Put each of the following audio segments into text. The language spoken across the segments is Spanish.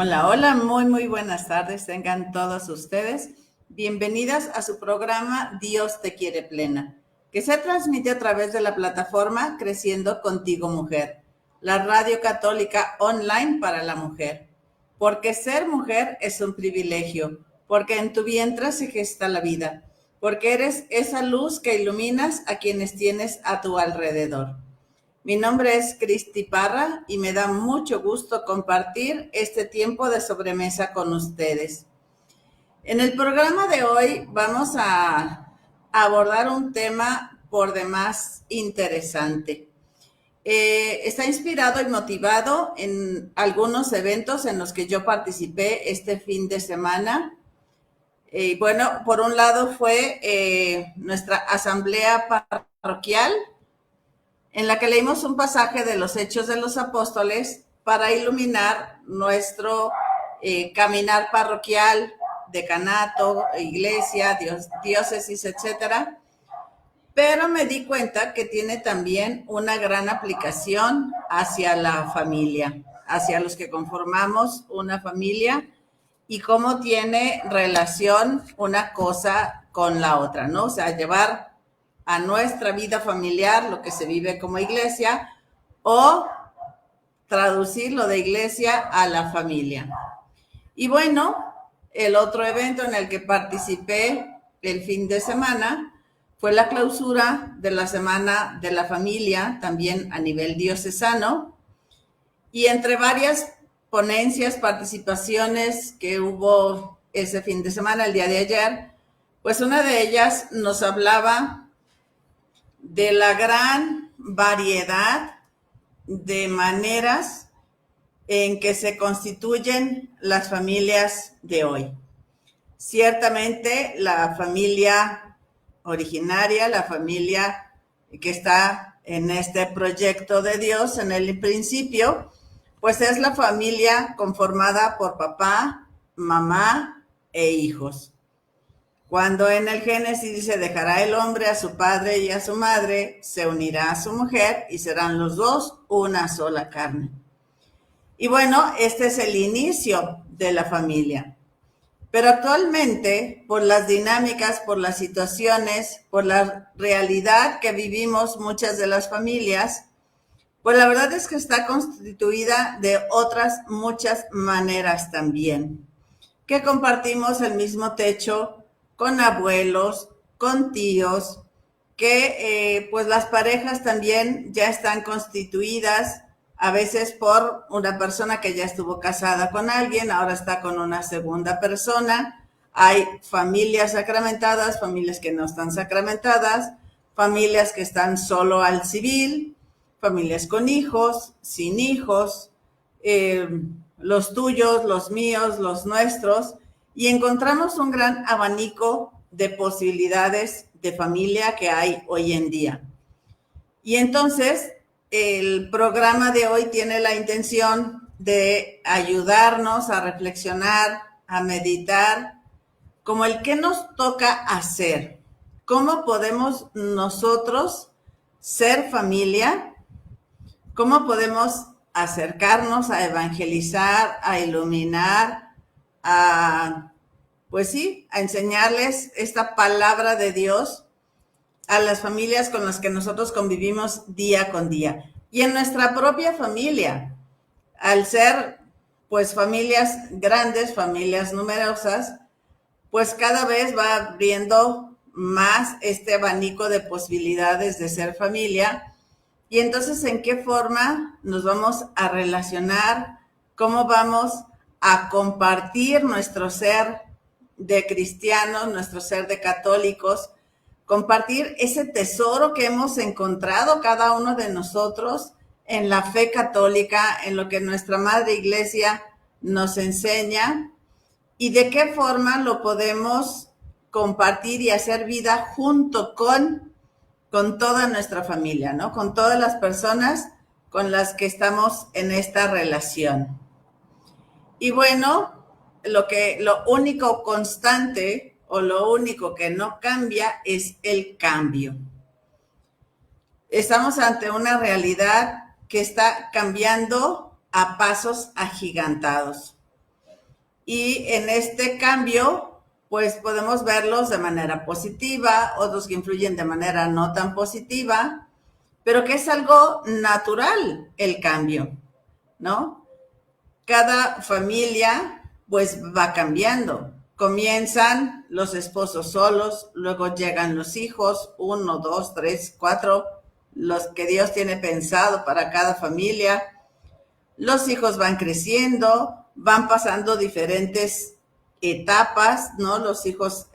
Hola, hola, muy buenas tardes. Tengan todos ustedes bienvenidas a su programa Dios te quiere plena, que se transmite a través de la plataforma Creciendo Contigo Mujer, la radio católica online para la mujer. Porque ser mujer es un privilegio, porque en tu vientre se gesta la vida, porque eres esa luz que iluminas a quienes tienes a tu alrededor. Mi nombre es Cristi Parra y me da mucho gusto compartir este tiempo de sobremesa con ustedes. En el programa de hoy vamos a abordar un tema por demás interesante. Está inspirado y motivado en algunos eventos en los que yo participé este fin de semana. Bueno, por un lado fue nuestra asamblea parroquial, en la que leímos un pasaje de los Hechos de los Apóstoles para iluminar nuestro caminar parroquial, decanato, iglesia, diócesis, etcétera. Pero me di cuenta que tiene también una gran aplicación hacia la familia, hacia los que conformamos una familia y cómo tiene relación una cosa con la otra, ¿no? O sea, llevar a nuestra vida familiar lo que se vive como iglesia o traducir lo de iglesia a la familia. Y bueno, el otro evento en el que participé el fin de semana fue la clausura de la Semana de la Familia, también a nivel diocesano, y entre varias ponencias, participaciones que hubo ese fin de semana, el día de ayer, pues una de ellas nos hablaba de la gran variedad de maneras en que se constituyen las familias de hoy. Ciertamente la familia originaria, la familia que está en este proyecto de Dios en el principio, pues es la familia conformada por papá, mamá e hijos. Cuando en el Génesis dice, dejará el hombre a su padre y a su madre, se unirá a su mujer y serán los dos una sola carne. Y bueno, este es el inicio de la familia. Pero actualmente, por las dinámicas, por las situaciones, por la realidad que vivimos muchas de las familias, pues la verdad es que está constituida de otras muchas maneras también, que compartimos el mismo techo con abuelos, con tíos, que pues las parejas también ya están constituidas a veces por una persona que ya estuvo casada con alguien, ahora está con una segunda persona. Hay familias sacramentadas, familias que no están sacramentadas, familias que están solo al civil, familias con hijos, sin hijos, eh, los tuyos, los míos, los nuestros, y encontramos un gran abanico de posibilidades de familia que hay hoy en día. Y entonces, el programa de hoy tiene la intención de ayudarnos a reflexionar, a meditar, como el qué nos toca hacer, cómo podemos nosotros ser familia, cómo podemos acercarnos a evangelizar, a iluminar, a, pues sí, a enseñarles esta palabra de Dios a las familias con las que nosotros convivimos día con día. Y en nuestra propia familia, al ser pues familias grandes, familias numerosas, pues cada vez va abriendo más este abanico de posibilidades de ser familia. Y entonces, ¿en qué forma nos vamos a relacionar? ¿Cómo vamos a compartir nuestro ser de cristianos, nuestro ser de católicos? Compartir ese tesoro que hemos encontrado cada uno de nosotros en la fe católica, en lo que nuestra Madre Iglesia nos enseña, y de qué forma lo podemos compartir y hacer vida junto con toda nuestra familia, ¿no? Con todas las personas con las que estamos en esta relación. Y bueno, lo único constante o lo único que no cambia es el cambio. Estamos ante una realidad que está cambiando a pasos agigantados. Y en este cambio, pues podemos verlos de manera positiva, otros que influyen de manera no tan positiva, pero que es algo natural el cambio, ¿no? Cada familia pues va cambiando. Comienzan los esposos solos, luego llegan los hijos, 1, 2, 3, 4, los que Dios tiene pensado para cada familia. Los hijos van creciendo, van pasando diferentes etapas, ¿no? Los hijos,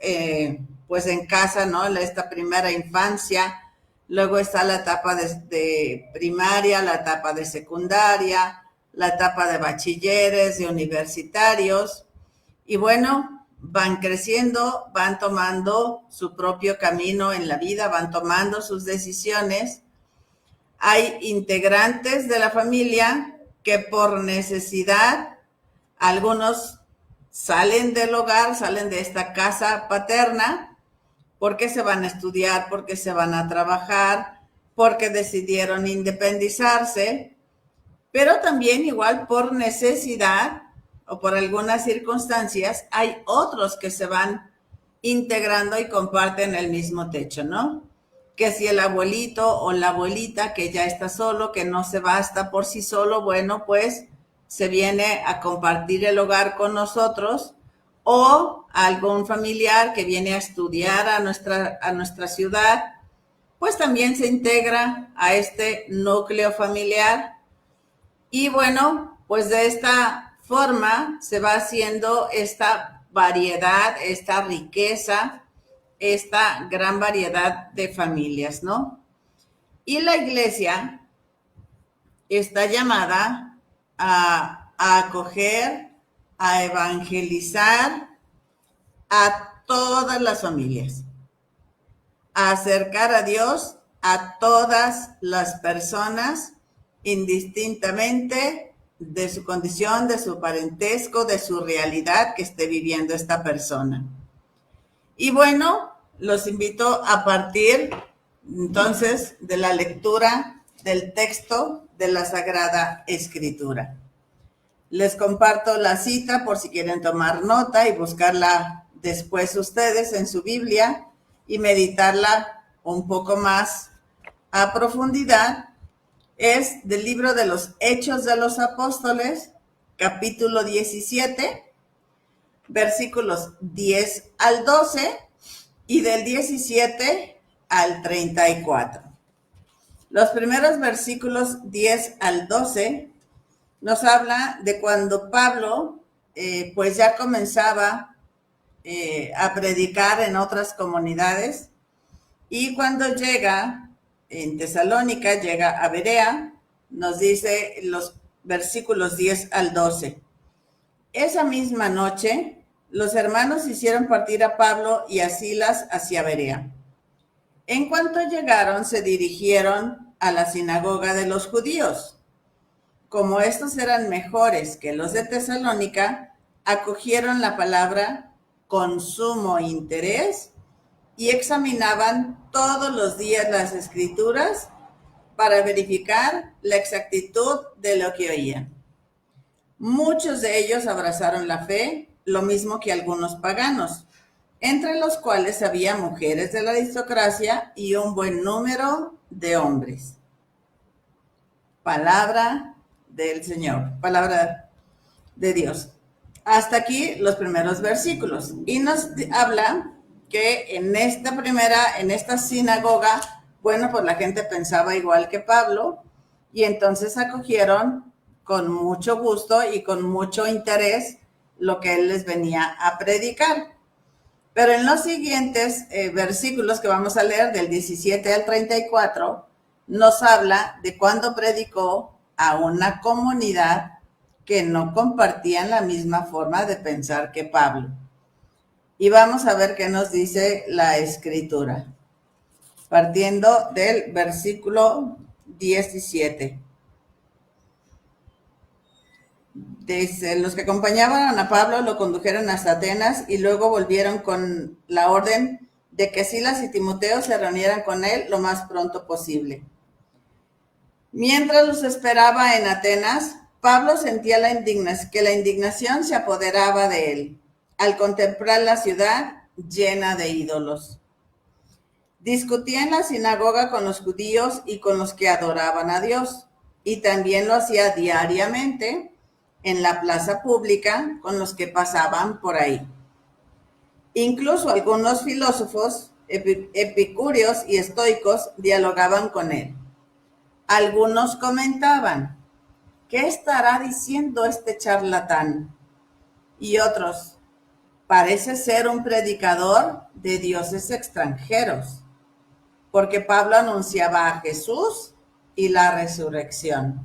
pues en casa, ¿no? Esta primera infancia, luego está la etapa de primaria, la etapa de secundaria, la etapa de bachilleres, de universitarios, y bueno, van creciendo, van tomando su propio camino en la vida, van tomando sus decisiones. Hay integrantes de la familia que por necesidad, algunos salen del hogar, salen de esta casa paterna, porque se van a estudiar, porque se van a trabajar, porque decidieron independizarse, pero también igual por necesidad o por algunas circunstancias, hay otros que se van integrando y comparten el mismo techo, ¿no? Que si el abuelito o la abuelita que ya está solo, que no se basta por sí solo, bueno, pues se viene a compartir el hogar con nosotros, o algún familiar que viene a estudiar a nuestra ciudad, pues también se integra a este núcleo familiar. Y bueno, pues de esta forma se va haciendo esta variedad, esta riqueza, esta gran variedad de familias, ¿no? Y la iglesia está llamada a acoger, a evangelizar a todas las familias, a acercar a Dios a todas las personas, indistintamente de su condición, de su parentesco, de su realidad que esté viviendo esta persona. Y bueno, los invito a partir entonces de la lectura del texto de la Sagrada Escritura. Les comparto la cita por si quieren tomar nota y buscarla después ustedes en su Biblia y meditarla un poco más a profundidad. Es del libro de los Hechos de los Apóstoles, capítulo 17, versículos 10 al 12 y del 17 al 34. Los primeros versículos 10 al 12 nos habla de cuando Pablo pues ya comenzaba a predicar en otras comunidades, y cuando llega en Tesalónica, llega a Berea, nos dice los versículos 10 al 12. Esa misma noche, los hermanos hicieron partir a Pablo y a Silas hacia Berea. En cuanto llegaron, se dirigieron a la sinagoga de los judíos. Como estos eran mejores que los de Tesalónica, acogieron la palabra con sumo interés y examinaban todos los días las escrituras para verificar la exactitud de lo que oían. Muchos de ellos abrazaron la fe, lo mismo que algunos paganos, entre los cuales había mujeres de la aristocracia y un buen número de hombres. Palabra del Señor, palabra de Dios. Hasta aquí los primeros versículos. Y nos habla que en esta sinagoga, bueno, pues la gente pensaba igual que Pablo, y entonces acogieron con mucho gusto y con mucho interés lo que él les venía a predicar. Pero en los siguientes versículos que vamos a leer, del 17 al 34, nos habla de cuando predicó a una comunidad que no compartían la misma forma de pensar que Pablo. Y vamos a ver qué nos dice la Escritura, partiendo del versículo 17. Dice: los que acompañaban a Pablo lo condujeron hasta Atenas y luego volvieron con la orden de que Silas y Timoteo se reunieran con él lo más pronto posible. Mientras los esperaba en Atenas, Pablo sentía que la indignación se apoderaba de él al contemplar la ciudad llena de ídolos. Discutía en la sinagoga con los judíos y con los que adoraban a Dios, y también lo hacía diariamente en la plaza pública con los que pasaban por ahí. Incluso algunos filósofos epicúreos y estoicos dialogaban con él. Algunos comentaban: ¿qué estará diciendo este charlatán? Y otros: parece ser un predicador de dioses extranjeros, porque Pablo anunciaba a Jesús y la resurrección.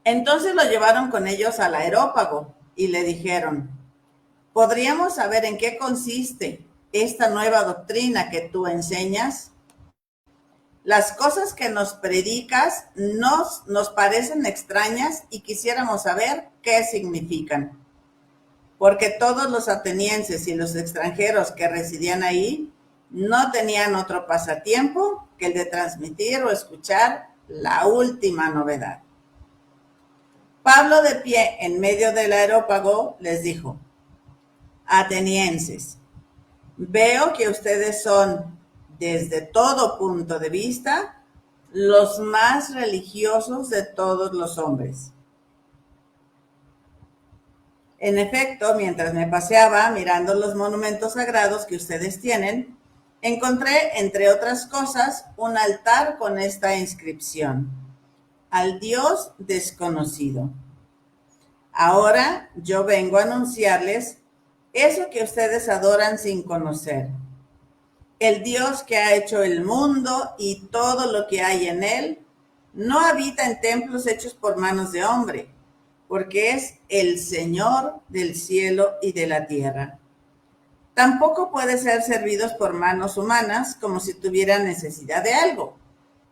Entonces lo llevaron con ellos al Areópago y le dijeron: ¿podríamos saber en qué consiste esta nueva doctrina que tú enseñas? Las cosas que nos predicas nos parecen extrañas y quisiéramos saber qué significan. Porque todos los atenienses y los extranjeros que residían ahí no tenían otro pasatiempo que el de transmitir o escuchar la última novedad. Pablo, de pie en medio del Areópago, les dijo: atenienses, veo que ustedes son, desde todo punto de vista, los más religiosos de todos los hombres. En efecto, mientras me paseaba mirando los monumentos sagrados que ustedes tienen, encontré, entre otras cosas, un altar con esta inscripción: al Dios desconocido. Ahora yo vengo a anunciarles eso que ustedes adoran sin conocer. El Dios que ha hecho el mundo y todo lo que hay en él no habita en templos hechos por manos de hombre, porque es el Señor del cielo y de la tierra. Tampoco puede ser servidos por manos humanas como si tuvieran necesidad de algo,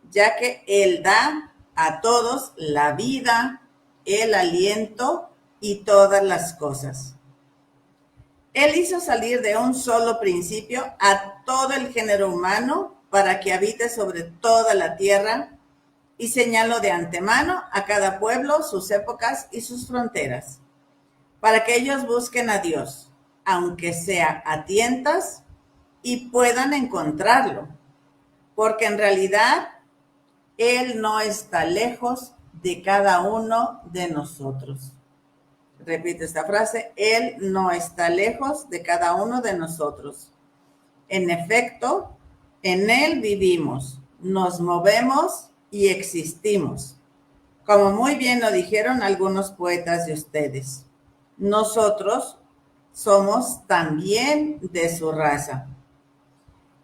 ya que Él da a todos la vida, el aliento y todas las cosas. Él hizo salir de un solo principio a todo el género humano para que habite sobre toda la tierra, y señaló de antemano a cada pueblo sus épocas y sus fronteras, para que ellos busquen a Dios, aunque sea a tientas, y puedan encontrarlo, porque en realidad Él no está lejos de cada uno de nosotros. Repito esta frase: Él no está lejos de cada uno de nosotros. En efecto, en Él vivimos, nos movemos y existimos. Como muy bien lo dijeron algunos poetas de ustedes, nosotros somos también de su raza.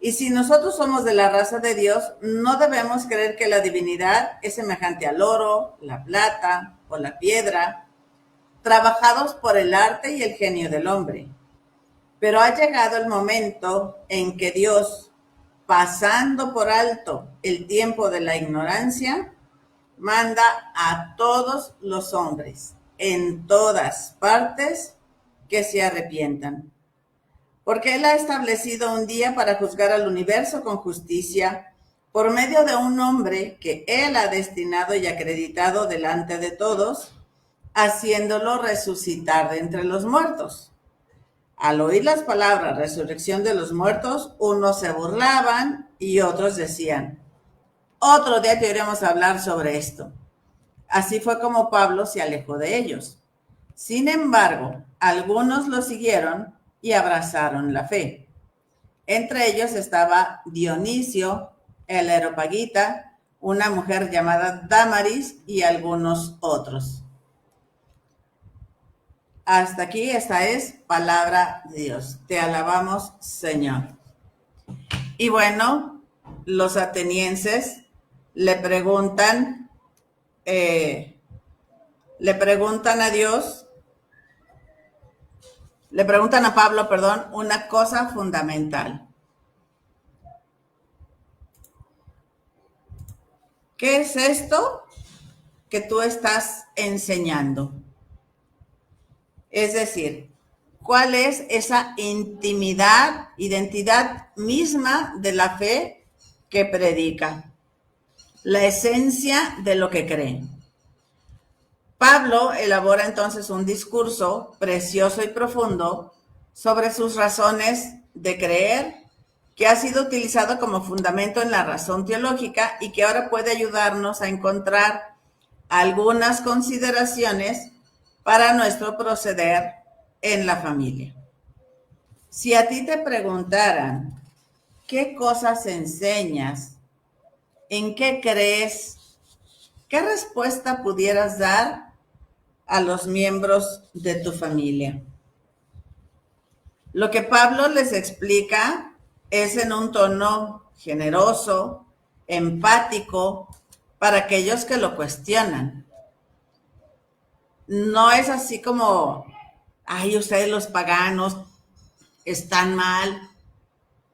Y si nosotros somos de la raza de Dios, no debemos creer que la divinidad es semejante al oro, la plata o la piedra, trabajados por el arte y el genio del hombre. Pero ha llegado el momento en que Dios, pasando por alto el tiempo de la ignorancia, manda a todos los hombres, en todas partes, que se arrepientan. Porque Él ha establecido un día para juzgar al universo con justicia por medio de un hombre que Él ha destinado y acreditado delante de todos, haciéndolo resucitar de entre los muertos. Al oír las palabras resurrección de los muertos, unos se burlaban y otros decían: otro día queremos hablar sobre esto. Así fue como Pablo se alejó de ellos. Sin embargo, algunos lo siguieron y abrazaron la fe. Entre ellos estaba Dionisio, el areopagita, una mujer llamada Dámaris y algunos otros. Hasta aquí, esta es palabra de Dios. Te alabamos, Señor. Y bueno, los atenienses le preguntan a Dios, le preguntan a Pablo, una cosa fundamental. ¿Qué es esto que tú estás enseñando? Es decir, ¿cuál es esa intimidad, identidad misma de la fe que predica? La esencia de lo que creen. Pablo elabora entonces un discurso precioso y profundo sobre sus razones de creer, que ha sido utilizado como fundamento en la razón teológica y que ahora puede ayudarnos a encontrar algunas consideraciones para nuestro proceder en la familia. Si a ti te preguntaran qué cosas enseñas, en qué crees, ¿qué respuesta pudieras dar a los miembros de tu familia? Lo que Pablo les explica es en un tono generoso, empático, para aquellos que lo cuestionan. No es así como, ay, ustedes los paganos están mal,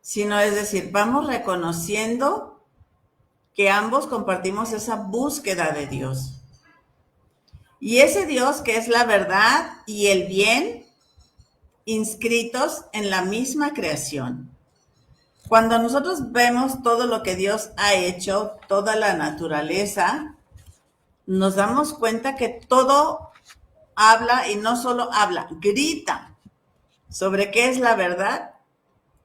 sino es decir, vamos reconociendo que ambos compartimos esa búsqueda de Dios. Y ese Dios que es la verdad y el bien, inscritos en la misma creación. Cuando nosotros vemos todo lo que Dios ha hecho, toda la naturaleza, nos damos cuenta que todo habla, y no solo habla, grita sobre qué es la verdad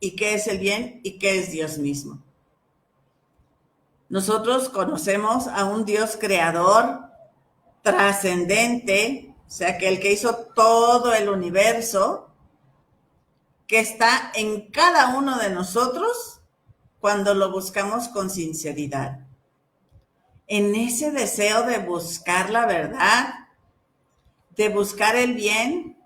y qué es el bien y qué es Dios mismo. Nosotros conocemos a un Dios creador, trascendente, o sea, que el que hizo todo el universo, que está en cada uno de nosotros cuando lo buscamos con sinceridad. En ese deseo de buscar la verdad, de buscar el bien,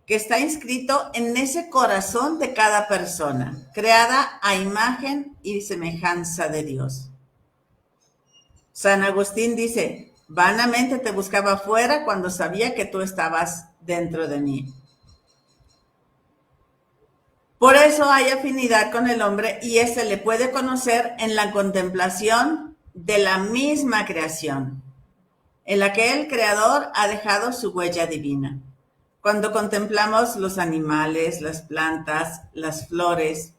que está inscrito en ese corazón de cada persona, creada a imagen y semejanza de Dios. San Agustín dice, vanamente te buscaba afuera cuando sabía que tú estabas dentro de mí. Por eso hay afinidad con el hombre y éste le puede conocer en la contemplación de la misma creación, en la que el Creador ha dejado su huella divina. Cuando contemplamos los animales, las plantas, las flores,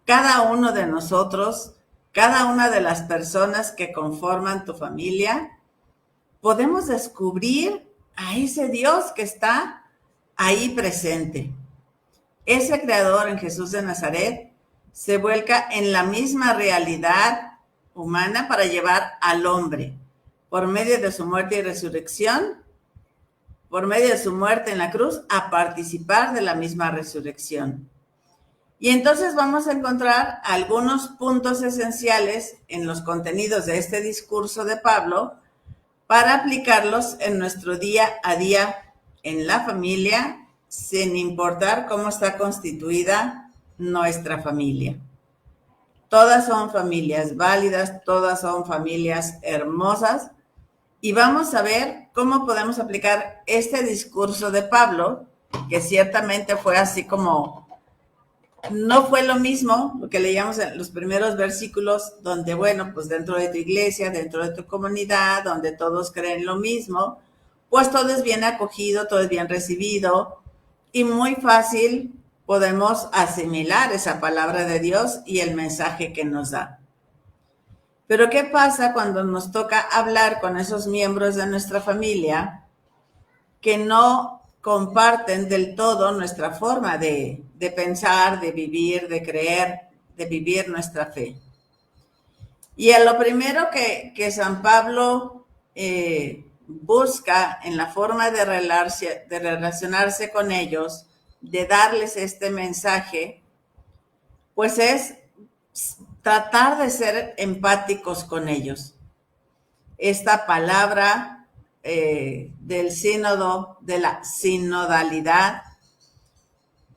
cada uno de nosotros, cada una de las personas que conforman tu familia, podemos descubrir a ese Dios que está ahí presente. Ese creador en Jesús de Nazaret se vuelca en la misma realidad humana para llevar al hombre, por medio de su muerte y resurrección, por medio de su muerte en la cruz, a participar de la misma resurrección. Y entonces vamos a encontrar algunos puntos esenciales en los contenidos de este discurso de Pablo para aplicarlos en nuestro día a día en la familia, sin importar cómo está constituida nuestra familia. Todas son familias válidas, todas son familias hermosas, y vamos a ver cómo podemos aplicar este discurso de Pablo, que ciertamente fue así como, no fue lo mismo lo que leíamos en los primeros versículos, donde, bueno, pues dentro de tu iglesia, dentro de tu comunidad, donde todos creen lo mismo, pues todo es bien acogido, todo es bien recibido, y muy fácil podemos asimilar esa palabra de Dios y el mensaje que nos da. Pero ¿qué pasa cuando nos toca hablar con esos miembros de nuestra familia que no comparten del todo nuestra forma de pensar, de vivir, de creer, de vivir nuestra fe? Y a lo primero que San Pablo busca en la forma de relacionarse con ellos, de darles este mensaje, pues es tratar de ser empáticos con ellos. Esta palabra del sínodo, de la sinodalidad,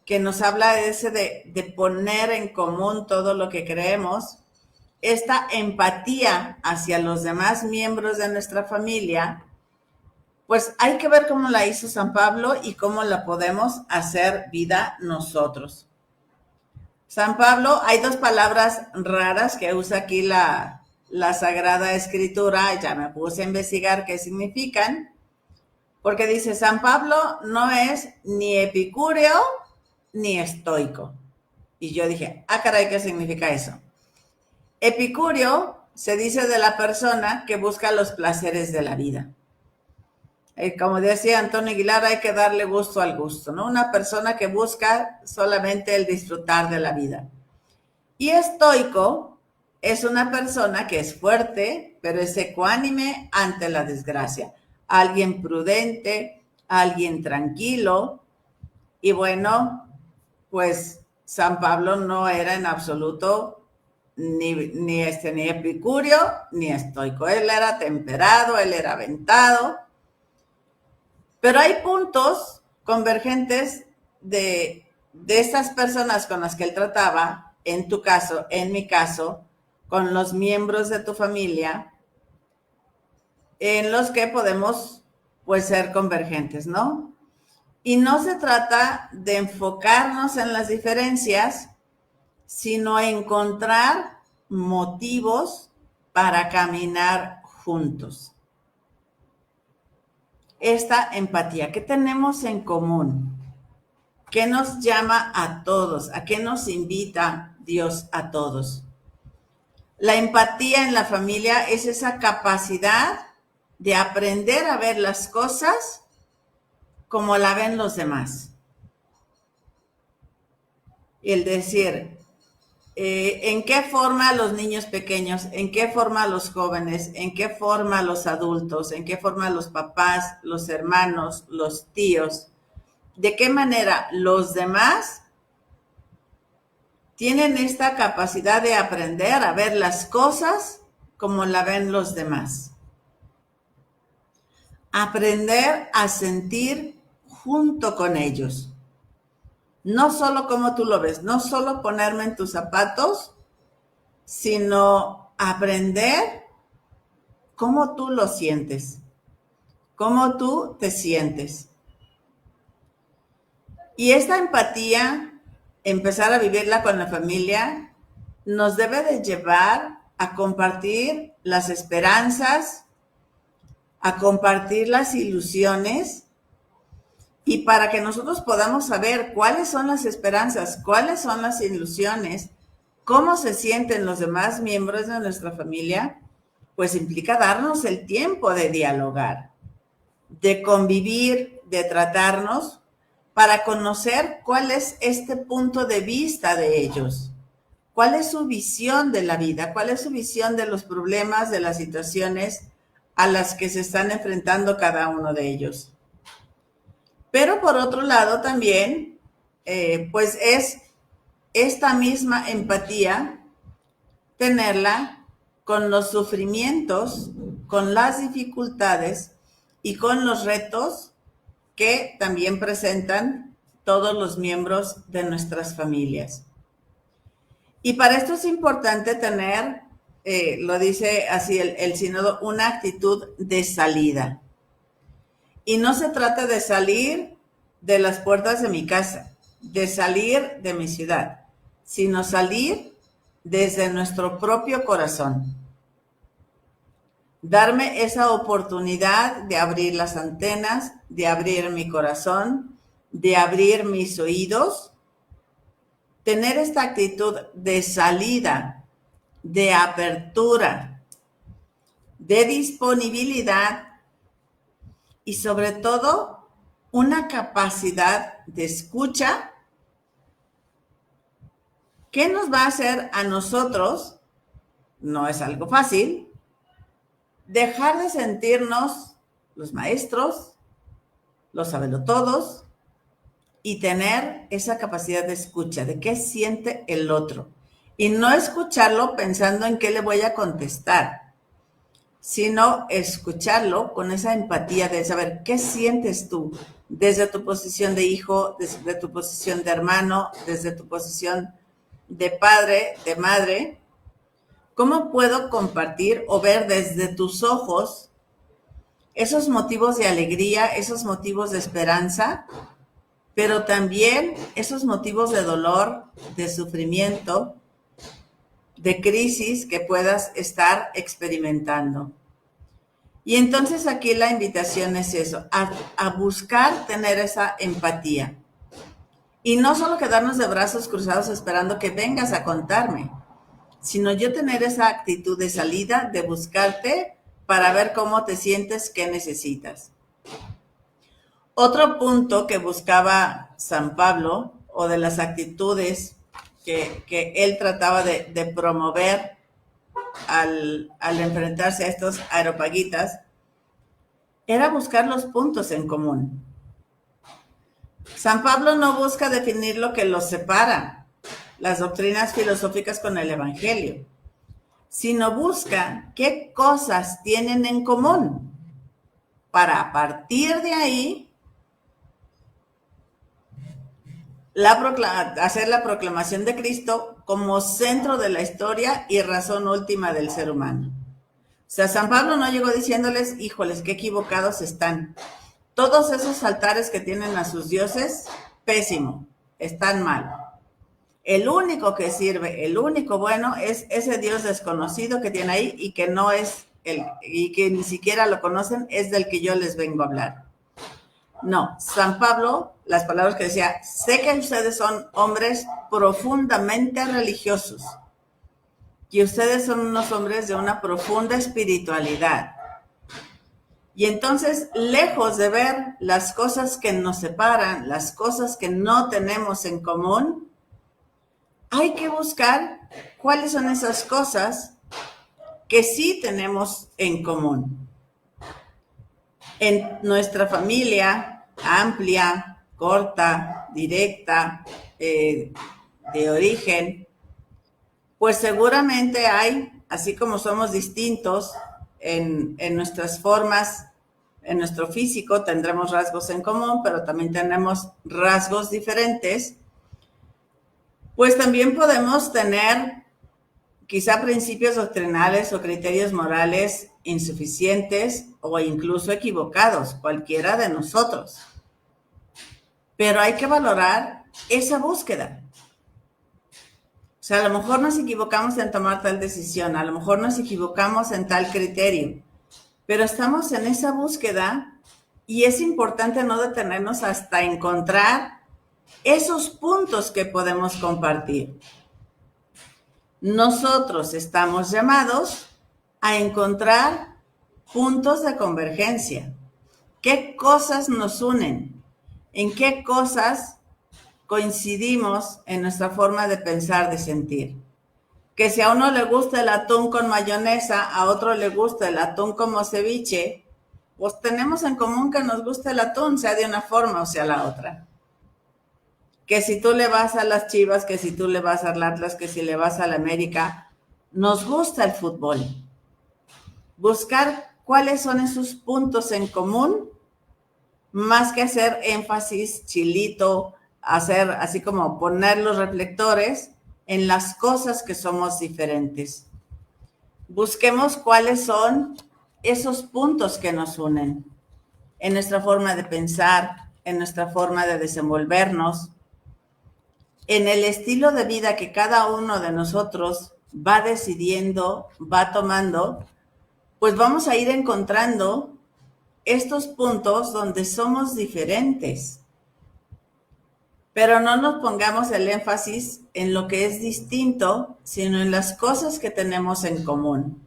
que nos habla de poner en común todo lo que creemos, esta empatía hacia los demás miembros de nuestra familia, pues hay que ver cómo la hizo San Pablo y cómo la podemos hacer vida nosotros. San Pablo, hay dos palabras raras que usa aquí la Sagrada Escritura, ya me puse a investigar qué significan, porque dice, San Pablo no es ni epicúreo ni estoico. Y yo dije, caray, ¿qué significa eso? Epicúreo se dice de la persona que busca los placeres de la vida. Como decía Antonio Aguilar, hay que darle gusto al gusto, ¿no? Una persona que busca solamente el disfrutar de la vida. Y estoico es una persona que es fuerte, pero es ecuánime ante la desgracia. Alguien prudente, alguien tranquilo. Y bueno, pues San Pablo no era en absoluto ni epicurio ni estoico. Él era temperado, él era aventado. Pero hay puntos convergentes de estas personas con las que él trataba, en tu caso, en mi caso, con los miembros de tu familia, en los que podemos, pues, ser convergentes, ¿no? Y no se trata de enfocarnos en las diferencias, sino encontrar motivos para caminar juntos. Esta empatía, ¿qué tenemos en común? ¿Qué nos llama a todos? ¿A qué nos invita Dios a todos? La empatía en la familia es esa capacidad de aprender a ver las cosas como la ven los demás. Y el decir, ¿en qué forma los niños pequeños? ¿En qué forma los jóvenes? ¿En qué forma los adultos? ¿En qué forma los papás, los hermanos, los tíos? ¿De qué manera los demás tienen esta capacidad de aprender a ver las cosas como la ven los demás? Aprender a sentir junto con ellos. No solo como tú lo ves, no solo ponerme en tus zapatos, sino aprender cómo tú lo sientes, cómo tú te sientes. Y esta empatía, empezar a vivirla con la familia, nos debe de llevar a compartir las esperanzas, a compartir las ilusiones, y para que nosotros podamos saber cuáles son las esperanzas, cuáles son las ilusiones, cómo se sienten los demás miembros de nuestra familia, pues implica darnos el tiempo de dialogar, de convivir, de tratarnos, para conocer cuál es este punto de vista de ellos, cuál es su visión de la vida, cuál es su visión de los problemas, de las situaciones a las que se están enfrentando cada uno de ellos. Pero por otro lado también, pues es esta misma empatía, tenerla con los sufrimientos, con las dificultades y con los retos que también presentan todos los miembros de nuestras familias. Y para esto es importante tener, lo dice así el sínodo, una actitud de salida. Y no se trata de salir de las puertas de mi casa, de salir de mi ciudad, sino salir desde nuestro propio corazón. Darme esa oportunidad de abrir las antenas, de abrir mi corazón, de abrir mis oídos, tener esta actitud de salida, de apertura, de disponibilidad y sobre todo una capacidad de escucha que nos va a hacer a nosotros, no es algo fácil, dejar de sentirnos los maestros, los sabelotodos y tener esa capacidad de escucha, de qué siente el otro. Y no escucharlo pensando en qué le voy a contestar, sino escucharlo con esa empatía de saber qué sientes tú desde tu posición de hijo, desde tu posición de hermano, desde tu posición de padre, de madre. ¿Cómo puedo compartir o ver desde tus ojos esos motivos de alegría, esos motivos de esperanza, pero también esos motivos de dolor, de sufrimiento, de crisis que puedas estar experimentando? Y entonces aquí la invitación es eso, a buscar tener esa empatía. Y no solo quedarnos de brazos cruzados esperando que vengas a contarme, sino yo tener esa actitud de salida, de buscarte para ver cómo te sientes, qué necesitas. Otro punto que buscaba San Pablo, o de las actitudes que él trataba de promover al enfrentarse a estos areopagitas, era buscar los puntos en común. San Pablo no busca definir lo que los separa, las doctrinas filosóficas con el Evangelio, sino busca qué cosas tienen en común para a partir de ahí hacer la proclamación de Cristo como centro de la historia y razón última del ser humano. O sea, San Pablo no llegó diciéndoles, híjoles, qué equivocados están. Todos esos altares que tienen a sus dioses, pésimo, están mal. El único que sirve, el único bueno, es ese Dios desconocido que tiene ahí y que no es y que ni siquiera lo conocen, es del que yo les vengo a hablar. No, San Pablo, las palabras que decía, sé que ustedes son hombres profundamente religiosos, y ustedes son unos hombres de una profunda espiritualidad. Y entonces, lejos de ver las cosas que nos separan, las cosas que no tenemos en común, hay que buscar cuáles son esas cosas que sí tenemos en común. En nuestra familia amplia, corta, directa, de origen, pues seguramente hay, así como somos distintos en nuestras formas, en nuestro físico tendremos rasgos en común, pero también tenemos rasgos diferentes, pues también podemos tener quizá principios doctrinales o criterios morales insuficientes o incluso equivocados, cualquiera de nosotros. Pero hay que valorar esa búsqueda. O sea, a lo mejor nos equivocamos en tomar tal decisión, a lo mejor nos equivocamos en tal criterio, pero estamos en esa búsqueda y es importante no detenernos hasta encontrar esos puntos que podemos compartir. Nosotros estamos llamados a encontrar puntos de convergencia. ¿Qué cosas nos unen? ¿En qué cosas coincidimos en nuestra forma de pensar, de sentir? Que si a uno le gusta el atún con mayonesa, a otro le gusta el atún como ceviche, pues tenemos en común que nos gusta el atún, sea de una forma o sea la otra. Que si tú le vas a las Chivas, que si tú le vas al Atlas, que si le vas a la América, nos gusta el fútbol. Buscar cuáles son esos puntos en común, más que hacer énfasis, chilito, hacer así como poner los reflectores en las cosas que somos diferentes. Busquemos cuáles son esos puntos que nos unen en nuestra forma de pensar, en nuestra forma de desenvolvernos, en el estilo de vida que cada uno de nosotros va decidiendo, va tomando, pues vamos a ir encontrando estos puntos donde somos diferentes. Pero no nos pongamos el énfasis en lo que es distinto, sino en las cosas que tenemos en común.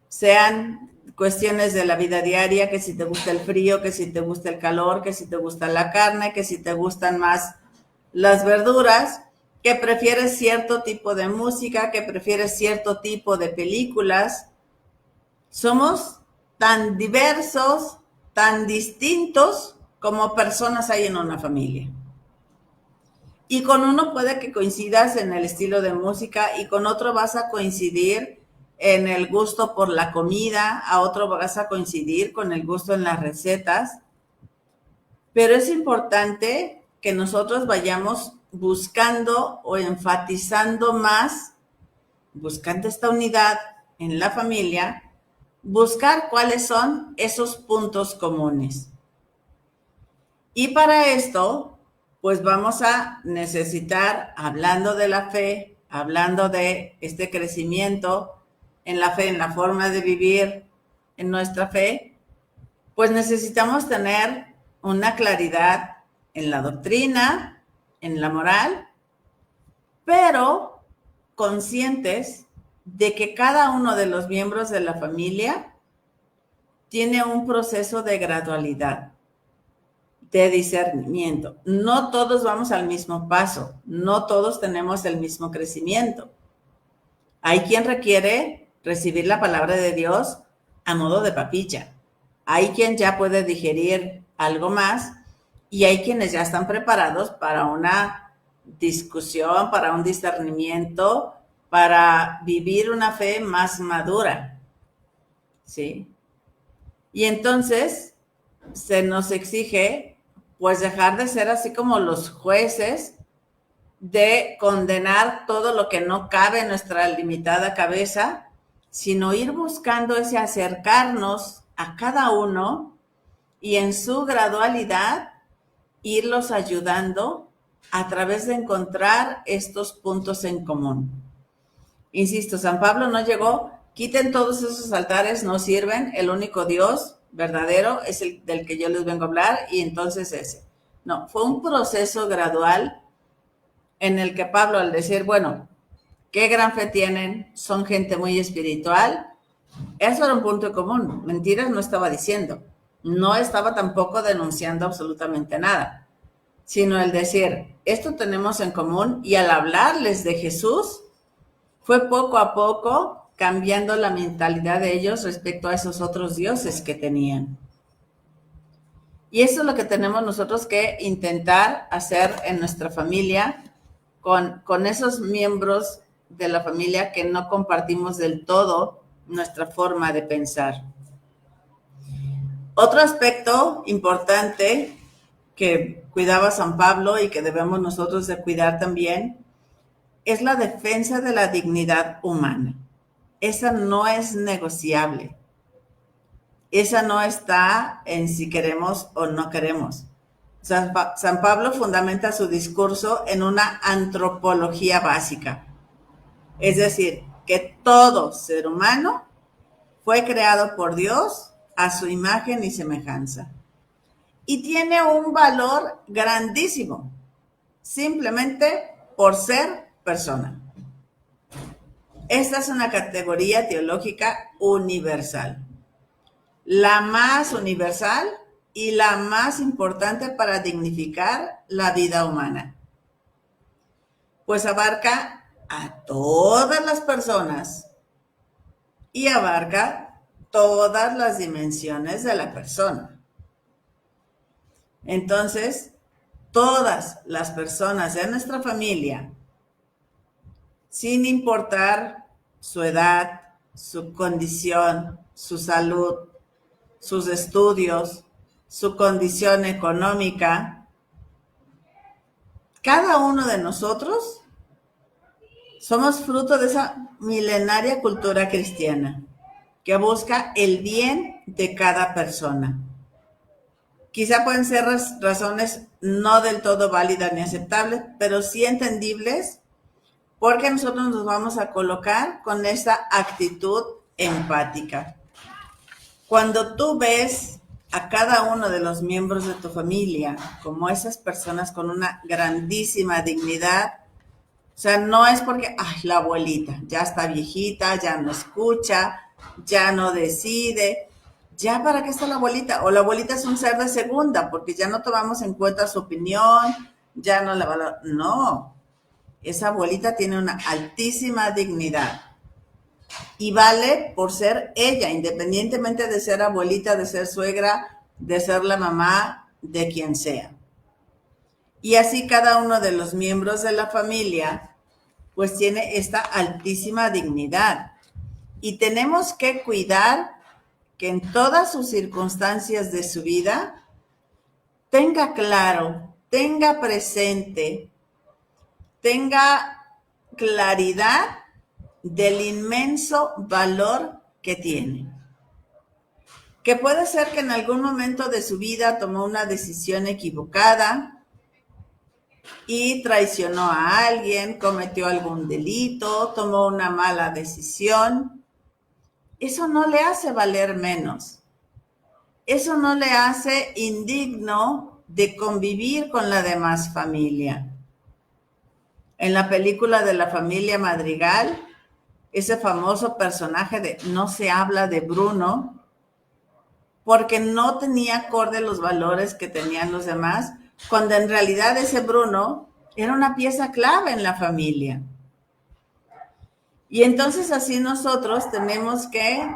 Sean cuestiones de la vida diaria, que si te gusta el frío, que si te gusta el calor, que si te gusta la carne, que si te gustan más las verduras, que prefieres cierto tipo de música, que prefieres cierto tipo de películas. Somos tan diversos, tan distintos como personas hay en una familia. Y con uno puede que coincidas en el estilo de música y con otro vas a coincidir en el gusto por la comida, a otro vas a coincidir con el gusto en las recetas. Pero es importante que nosotros vayamos buscando o enfatizando más, buscando esta unidad en la familia, buscar cuáles son esos puntos comunes. Y para esto, pues vamos a necesitar, hablando de la fe, hablando de este crecimiento en la fe, en la forma de vivir en nuestra fe, pues necesitamos tener una claridad en la doctrina, en la moral, pero conscientes de que cada uno de los miembros de la familia tiene un proceso de gradualidad, de discernimiento. No todos vamos al mismo paso, no todos tenemos el mismo crecimiento. Hay quien requiere recibir la palabra de Dios a modo de papilla. Hay quien ya puede digerir algo más y hay quienes ya están preparados para una discusión, para un discernimiento, para vivir una fe más madura, ¿sí? Y entonces se nos exige, pues, dejar de ser así como los jueces, de condenar todo lo que no cabe en nuestra limitada cabeza, sino ir buscando ese acercarnos a cada uno y en su gradualidad irlos ayudando a través de encontrar estos puntos en común. Insisto, San Pablo no llegó, quiten todos esos altares, no sirven, el único Dios verdadero es el del que yo les vengo a hablar y entonces ese. No, fue un proceso gradual en el que Pablo, al decir, bueno, qué gran fe tienen, son gente muy espiritual, eso era un punto en común. Mentiras no estaba diciendo, no estaba tampoco denunciando absolutamente nada, sino el decir, esto tenemos en común, y al hablarles de Jesús, fue poco a poco cambiando la mentalidad de ellos respecto a esos otros dioses que tenían. Y eso es lo que tenemos nosotros que intentar hacer en nuestra familia, con esos miembros de la familia que no compartimos del todo nuestra forma de pensar. Otro aspecto importante que cuidaba San Pablo y que debemos nosotros de cuidar también es la defensa de la dignidad humana. Esa no es negociable. Esa no está en si queremos o no queremos. San Pablo fundamenta su discurso en una antropología básica. Es decir, que todo ser humano fue creado por Dios a su imagen y semejanza. Y tiene un valor grandísimo, simplemente por ser persona. Esta es una categoría teológica universal. La más universal y la más importante para dignificar la vida humana. Pues abarca a todas las personas y abarca todas las dimensiones de la persona. Entonces, todas las personas de nuestra familia, sin importar su edad, su condición, su salud, sus estudios, su condición económica, cada uno de nosotros somos fruto de esa milenaria cultura cristiana que busca el bien de cada persona. Quizá pueden ser razones no del todo válidas ni aceptables, pero sí entendibles, porque nosotros nos vamos a colocar con esa actitud empática. Cuando tú ves a cada uno de los miembros de tu familia como esas personas con una grandísima dignidad, o sea, no es porque, ay, la abuelita ya está viejita, ya no escucha, ya no decide, ya para qué está la abuelita, o la abuelita es un ser de segunda, porque ya no tomamos en cuenta su opinión, ya no la valoramos. No, esa abuelita tiene una altísima dignidad y vale por ser ella, independientemente de ser abuelita, de ser suegra, de ser la mamá, de quien sea. Y así cada uno de los miembros de la familia, pues tiene esta altísima dignidad. Y tenemos que cuidar que en todas sus circunstancias de su vida tenga claro, tenga presente, tenga claridad del inmenso valor que tiene. Que puede ser que en algún momento de su vida tomó una decisión equivocada y traicionó a alguien, cometió algún delito, tomó una mala decisión. Eso no le hace valer menos. Eso no le hace indigno de convivir con la demás familia. En la película de la familia Madrigal, ese famoso personaje de No se habla de Bruno, porque no tenía acorde los valores que tenían los demás, cuando en realidad ese Bruno era una pieza clave en la familia. Y entonces así nosotros tenemos que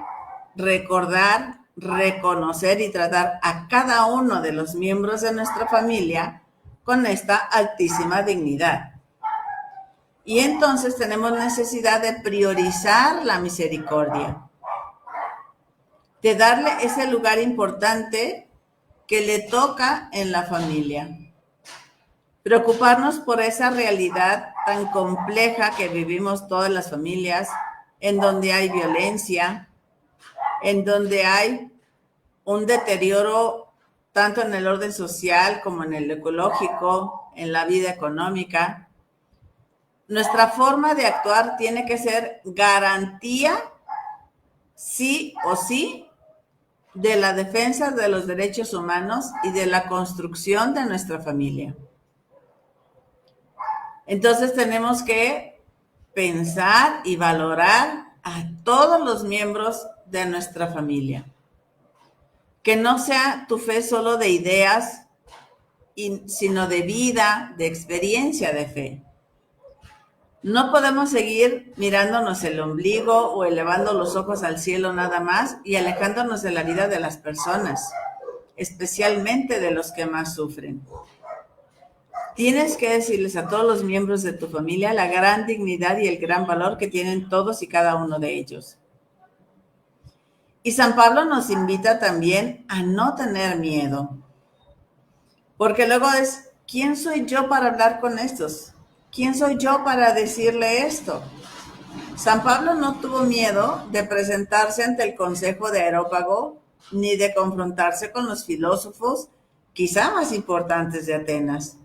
recordar, reconocer y tratar a cada uno de los miembros de nuestra familia con esta altísima dignidad. Y entonces tenemos necesidad de priorizar la misericordia, de darle ese lugar importante que le toca en la familia. Preocuparnos por esa realidad tan compleja que vivimos todas las familias, en donde hay violencia, en donde hay un deterioro tanto en el orden social como en el ecológico, en la vida económica. Nuestra forma de actuar tiene que ser garantía, sí o sí, de la defensa de los derechos humanos y de la construcción de nuestra familia. Entonces tenemos que pensar y valorar a todos los miembros de nuestra familia. Que no sea tu fe solo de ideas, sino de vida, de experiencia de fe. No podemos seguir mirándonos el ombligo o elevando los ojos al cielo nada más y alejándonos de la vida de las personas, especialmente de los que más sufren. Tienes que decirles a todos los miembros de tu familia la gran dignidad y el gran valor que tienen todos y cada uno de ellos. Y San Pablo nos invita también a no tener miedo, porque luego es, ¿quién soy yo para hablar con estos? ¿Quién soy yo para decirle esto? San Pablo no tuvo miedo de presentarse ante el consejo de Areópago, ni de confrontarse con los filósofos quizá más importantes de Atenas.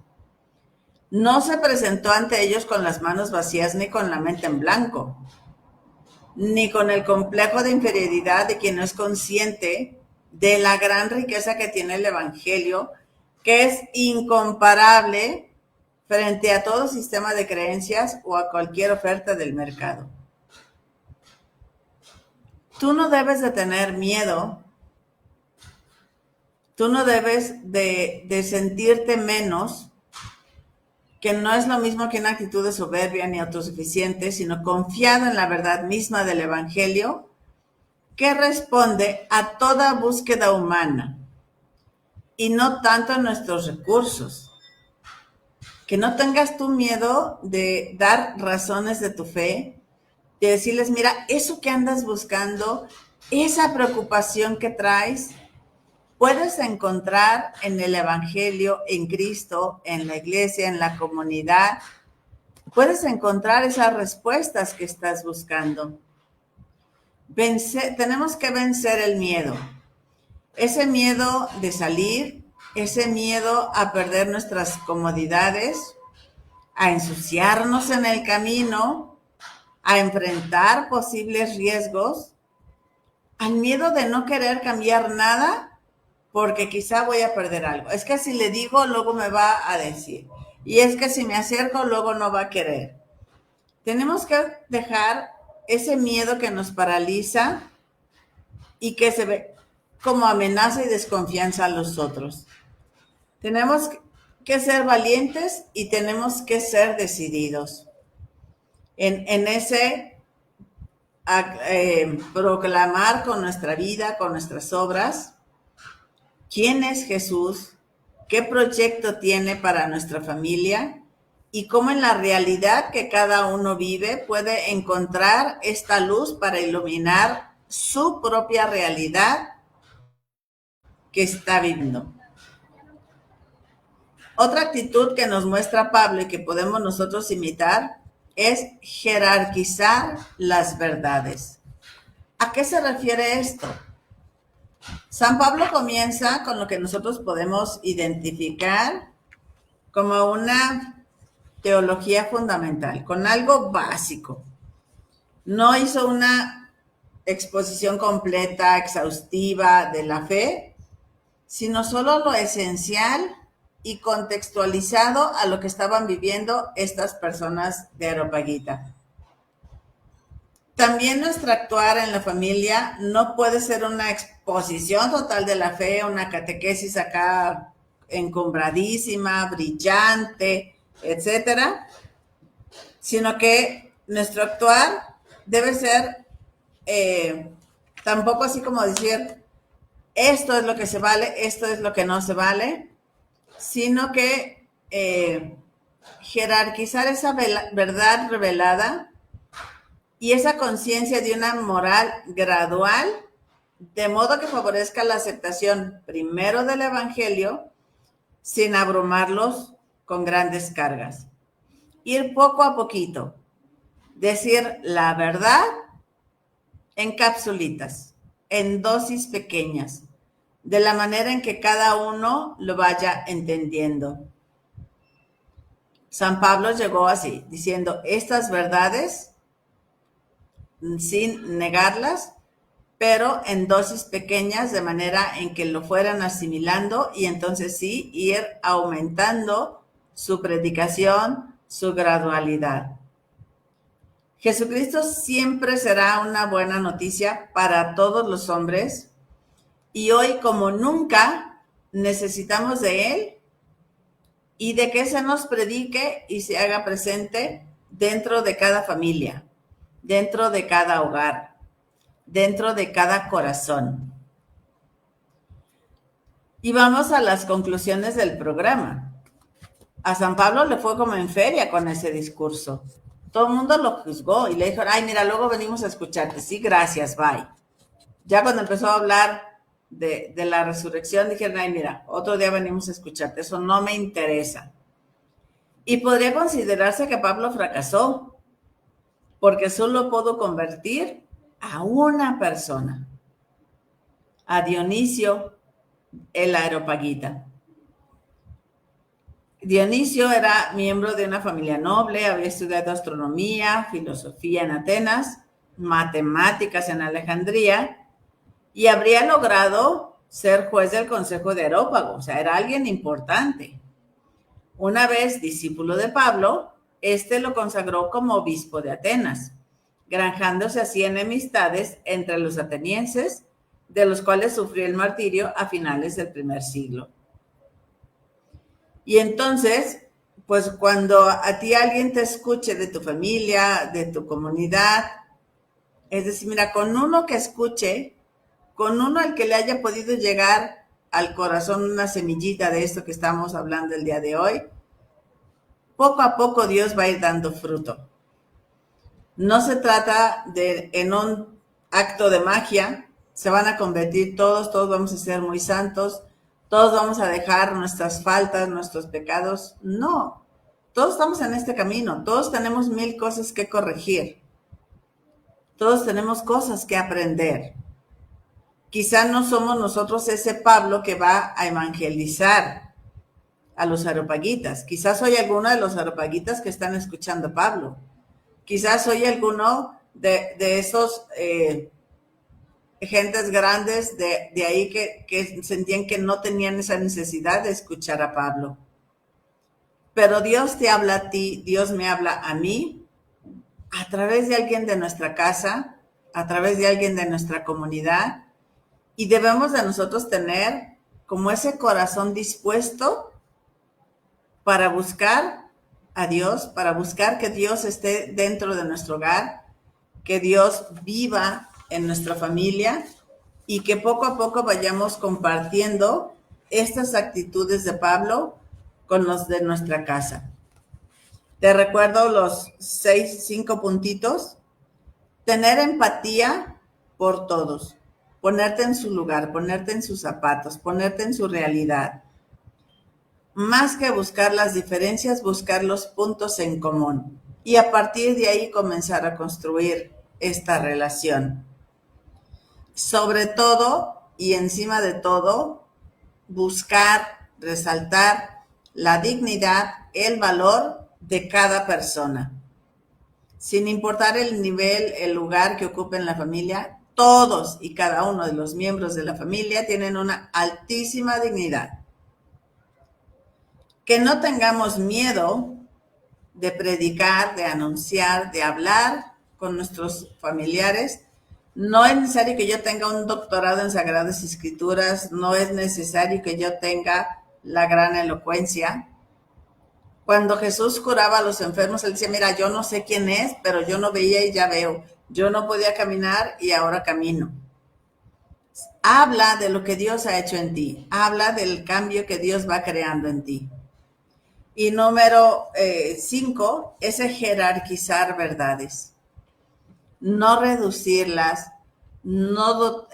No se presentó ante ellos con las manos vacías ni con la mente en blanco, ni con el complejo de inferioridad de quien no es consciente de la gran riqueza que tiene el Evangelio, que es incomparable frente a todo sistema de creencias o a cualquier oferta del mercado. Tú no debes de tener miedo, tú no debes de sentirte menos, que no es lo mismo que una actitud de soberbia ni autosuficiente, sino confiado en la verdad misma del Evangelio, que responde a toda búsqueda humana y no tanto en nuestros recursos. Que no tengas tú miedo de dar razones de tu fe, de decirles, mira, eso que andas buscando, esa preocupación que traes, puedes encontrar en el Evangelio, en Cristo, en la iglesia, en la comunidad. Puedes encontrar esas respuestas que estás buscando. Tenemos que vencer el miedo. Ese miedo de salir, ese miedo a perder nuestras comodidades, a ensuciarnos en el camino, a enfrentar posibles riesgos, al miedo de no querer cambiar nada porque quizá voy a perder algo. Es que si le digo, luego me va a decir. Y es que si me acerco, luego no va a querer. Tenemos que dejar ese miedo que nos paraliza y que se ve como amenaza y desconfianza a los otros. Tenemos que ser valientes y tenemos que ser decididos en ese proclamar con nuestra vida, con nuestras obras, quién es Jesús, qué proyecto tiene para nuestra familia y cómo en la realidad que cada uno vive puede encontrar esta luz para iluminar su propia realidad que está viviendo. Otra actitud que nos muestra Pablo y que podemos nosotros imitar es jerarquizar las verdades. ¿A qué se refiere esto? San Pablo comienza con lo que nosotros podemos identificar como una teología fundamental, con algo básico. No hizo una exposición completa, exhaustiva de la fe, sino solo lo esencial y contextualizado a lo que estaban viviendo estas personas de Areopagita. También nuestro actuar en la familia no puede ser una exposición total de la fe, una catequesis acá encumbradísima, brillante, etcétera, sino que nuestro actuar debe ser tampoco así como decir, esto es lo que se vale, esto es lo que no se vale, sino que jerarquizar esa verdad revelada y esa conciencia de una moral gradual, de modo que favorezca la aceptación primero del Evangelio, sin abrumarlos con grandes cargas. Ir poco a poquito, decir la verdad en capsulitas, en dosis pequeñas, de la manera en que cada uno lo vaya entendiendo. San Pablo llegó así, diciendo estas verdades sin negarlas, pero en dosis pequeñas, de manera en que lo fueran asimilando y entonces sí ir aumentando su predicación, su gradualidad. Jesucristo siempre será una buena noticia para todos los hombres y hoy como nunca necesitamos de Él y de que se nos predique y se haga presente dentro de cada familia, dentro de cada hogar, dentro de cada corazón. Y vamos a las conclusiones del programa. A San Pablo le fue como en feria con ese discurso. Todo el mundo lo juzgó y le dijo, ay, mira, luego venimos a escucharte. Sí, gracias, bye. Ya cuando empezó a hablar de la resurrección, dijeron, ay, mira, otro día venimos a escucharte. Eso no me interesa. Y podría considerarse que Pablo fracasó, porque solo pudo convertir a una persona, a Dionisio el Areopagita. Dionisio era miembro de una familia noble, había estudiado astronomía, filosofía en Atenas, matemáticas en Alejandría y habría logrado ser juez del Consejo de Areópago, o sea, era alguien importante. Una vez discípulo de Pablo, este lo consagró como obispo de Atenas, granjándose así enemistades entre los atenienses, de los cuales sufrió el martirio a finales del primer siglo. Y entonces, pues cuando a ti alguien te escuche de tu familia, de tu comunidad, es decir, mira, con uno que escuche, con uno al que le haya podido llegar al corazón una semillita de esto que estamos hablando el día de hoy, poco a poco Dios va a ir dando fruto. No se trata de en un acto de magia, se van a convertir todos vamos a ser muy santos, todos vamos a dejar nuestras faltas, nuestros pecados. No, todos estamos en este camino, todos tenemos 1000 cosas que corregir, todos tenemos cosas que aprender. Quizá no somos nosotros ese Pablo que va a evangelizar a los areopagitas. Quizás soy alguno de los areopagitas que están escuchando a Pablo. Quizás soy alguno de esos gentes grandes de ahí que sentían que no tenían esa necesidad de escuchar a Pablo. Pero Dios te habla a ti, Dios me habla a mí, a través de alguien de nuestra casa, a través de alguien de nuestra comunidad, y debemos de nosotros tener como ese corazón dispuesto para buscar a Dios, para buscar que Dios esté dentro de nuestro hogar, que Dios viva en nuestra familia y que poco a poco vayamos compartiendo estas actitudes de Pablo con los de nuestra casa. Te recuerdo los 5 puntitos. Tener empatía por todos, ponerte en su lugar, ponerte en sus zapatos, ponerte en su realidad. Más que buscar las diferencias, buscar los puntos en común y a partir de ahí comenzar a construir esta relación. Sobre todo y encima de todo, buscar, resaltar la dignidad, el valor de cada persona. Sin importar el nivel, el lugar que ocupe en la familia, todos y cada uno de los miembros de la familia tienen una altísima dignidad. Que no tengamos miedo de predicar, de anunciar, de hablar con nuestros familiares. No es necesario que yo tenga un doctorado en Sagradas Escrituras, no es necesario que yo tenga la gran elocuencia. Cuando Jesús curaba a los enfermos, él decía, mira, yo no sé quién es, pero yo no veía y ya veo. Yo no podía caminar y ahora camino. Habla de lo que Dios ha hecho en ti. Habla del cambio que Dios va creando en ti. Y número 5 es jerarquizar verdades. No reducirlas, no,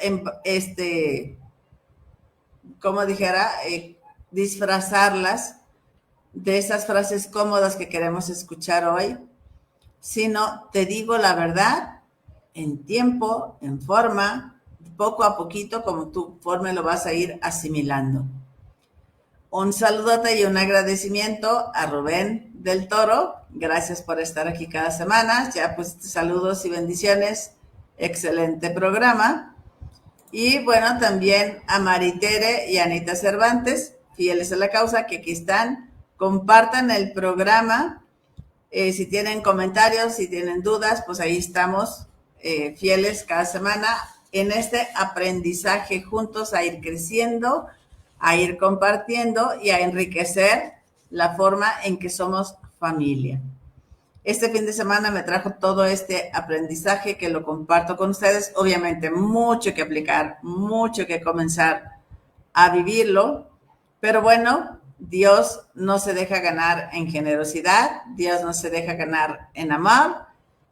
como dijera, disfrazarlas de esas frases cómodas que queremos escuchar hoy, sino te digo la verdad en tiempo, en forma, poco a poquito, como tú forma lo vas a ir asimilando. Un saludote y un agradecimiento a Rubén del Toro. Gracias por estar aquí cada semana. Ya pues saludos y bendiciones. Excelente programa. Y bueno, también a Maritere y a Anita Cervantes, fieles a la causa, que aquí están. Compartan el programa. Si tienen comentarios, si tienen dudas, pues ahí estamos fieles cada semana en este aprendizaje juntos a ir creciendo, a ir compartiendo y a enriquecer la forma en que somos familia. Este fin de semana me trajo todo este aprendizaje que lo comparto con ustedes. Obviamente mucho que aplicar, mucho que comenzar a vivirlo, pero bueno, Dios no se deja ganar en generosidad, Dios no se deja ganar en amor,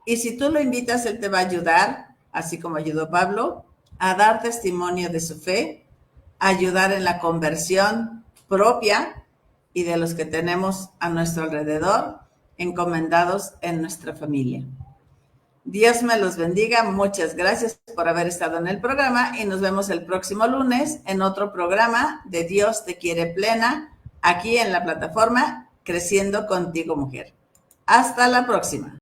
y si tú lo invitas, Él te va a ayudar, así como ayudó Pablo, a dar testimonio de su fe, a ayudar en la conversión propia y de los que tenemos a nuestro alrededor, encomendados en nuestra familia. Dios me los bendiga. Muchas gracias por haber estado en el programa y nos vemos el próximo lunes en otro programa de Dios te quiere plena, aquí en la plataforma Creciendo Contigo Mujer. Hasta la próxima.